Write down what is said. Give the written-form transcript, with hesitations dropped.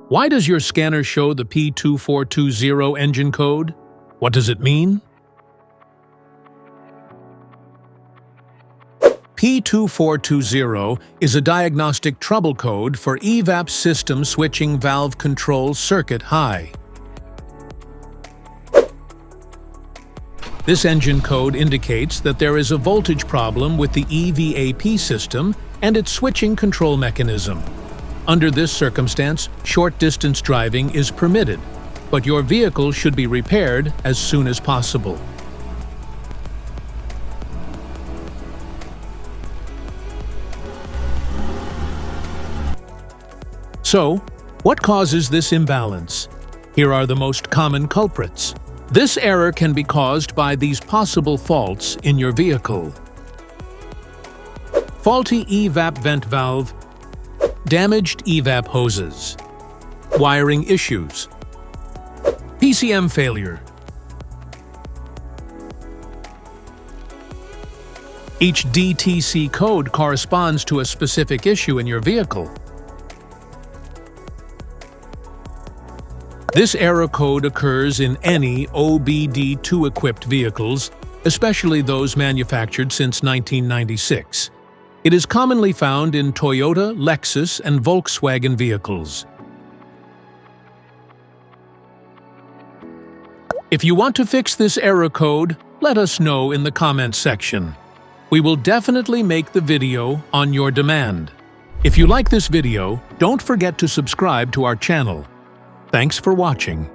Why does your scanner show the P2420 engine code? What does it mean? P2420 is a diagnostic trouble code for EVAP system switching valve control circuit high. This engine code indicates that there is a voltage problem with the EVAP system and its switching control mechanism. Under this circumstance, short-distance driving is permitted, but your vehicle should be repaired as soon as possible. So, what causes this imbalance? Here are the most common culprits. This error can be caused by these possible faults in your vehicle: faulty EVAP vent valve, damaged EVAP hoses, wiring issues, PCM failure. Each DTC code corresponds to a specific issue in your vehicle. This error code occurs in any OBD2-equipped vehicles, especially those manufactured since 1996. It is commonly found in Toyota, Lexus, and Volkswagen vehicles. If you want to fix this error code, let us know in the comments section. We will definitely make the video on your demand. If you like this video, don't forget to subscribe to our channel. Thanks for watching.